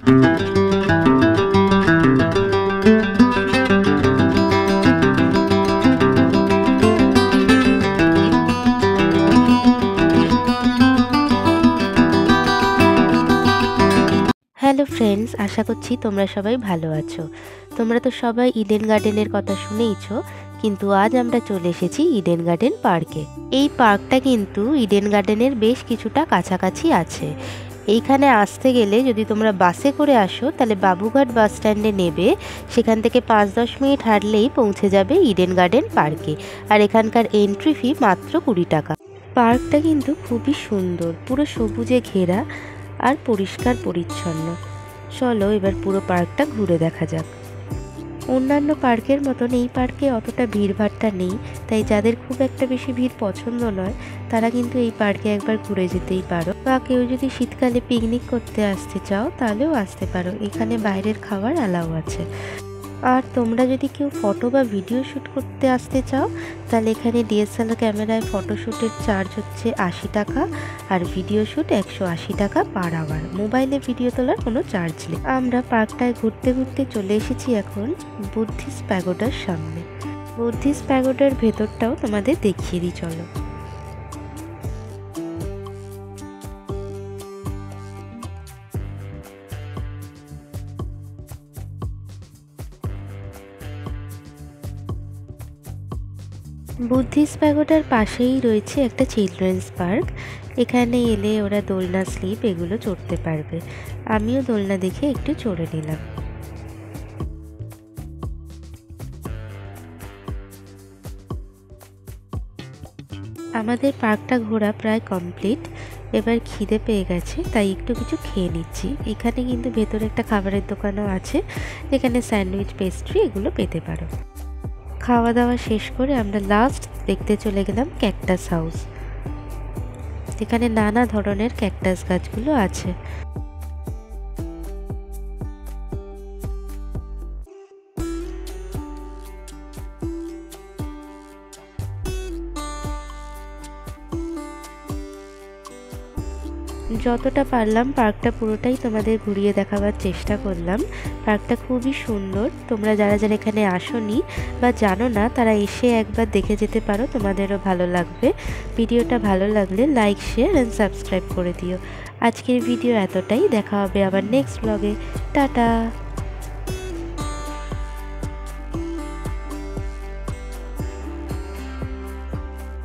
Hello friends, আশা করছি তোমরা সবাই ভালো আছো। তোমরা তো সবাই ইডেন গার্ডেনের কথা শুনেইছো, কিন্তু আজ আমরা চলে এসেছি ইডেন গার্ডেন পার্কে। এই পার্কটা কিন্তু ইডেন গার্ডেনের বেশ কিছুটা কাছাকাছি আছে। এইখানে আসতে গেলে যদি তোমরা বাসে করে আসো তাহলে বাবুঘাট বাস স্ট্যান্ডে নেবে, সেখান থেকে 5-10 মিনিট হাঁটলেই পৌঁছে যাবে ইডেন গার্ডেন পার্কে। আর এখানকার এন্ট্রি ফি মাত্র 20 টাকা। পার্কটা কিন্তু খুবই সুন্দর, পুরো সবুজে ঘেরা আর পরিষ্কার পরিচ্ছন্ন। চলো এবার পুরো পার্কটা ঘুরে দেখা যাক। অন্যান্য পার্কের মতন এই পার্কে অতটা ভিড়ভাট্টা নেই, তাই যাদের খুব একটা বেশি ভিড় পছন্দ নয় তারা কিন্তু এই পার্কে একবার ঘুরে যেতেই পারো। বা কেউ যদি শীতকালে পিকনিক করতে আসতে চাও তাহলেও আসতে পারো, এখানে বাইরের খাবার অ্যালাউ আছে। আর তোমরা যদি কেউ ফটো বা ভিডিও শ্যুট করতে আসতে চাও তাহলে এখানে ডিএসএলআর ক্যামেরায় ফটোশ্যুটের চার্জ হচ্ছে 80 টাকা, আর ভিডিও শ্যুট 180 টাকা পার আওয়ার। মোবাইলে ভিডিও তোলার কোনো চার্জ নেই। আমরা পার্কটায় ঘুরতে ঘুরতে চলে এসেছি এখন বুদ্ধিস্ট প্যাগোডার সামনে। বুদ্ধিস্ট প্যাগোডার ভেতরটাও তোমাদের দেখিয়ে দিই চলো। বুদ্ধিস্ট প্যাগোডার পাশেই রয়েছে একটা চিলড্রেন্স পার্ক। এখানে এলে ওরা দোলনা, স্লিপ এগুলো চড়তে পারবে। আমিও দোলনা দেখে একটু চড়ে নিলাম। আমাদের পার্কটা ঘোরা প্রায় কমপ্লিট। এবার খিদে পেয়ে গেছে, তাই একটু কিছু খেয়ে নিচ্ছি। এখানে কিন্তু ভেতরে একটা খাবারের দোকানও আছে, যেখানে স্যান্ডউইচ, পেস্ট্রি এগুলো পেতে পারো। খাওয়া দাওয়া শেষ করে আমরা লাস্ট দেখতে চলে গেলাম ক্যাকটাস হাউস। এখানে নানা ধরনের ক্যাকটাস গাছগুলো আছে। যতটা পারলাম পার্কটা পুরোটাই তোমাদের ঘুরিয়ে দেখাবার চেষ্টা করলাম। পার্কটা খুবই সুন্দর। তোমরা যারা যারা এখানে আসোনি বা জানো না তারা এসে একবার দেখে যেতে পারো, তোমাদেরও ভালো লাগবে। ভিডিওটা ভালো লাগলে লাইক, শেয়ার অ্যান্ড সাবস্ক্রাইব করে দিও। আজকের ভিডিও এতটাই, দেখা হবে আবার নেক্সট ব্লগে। টাটা।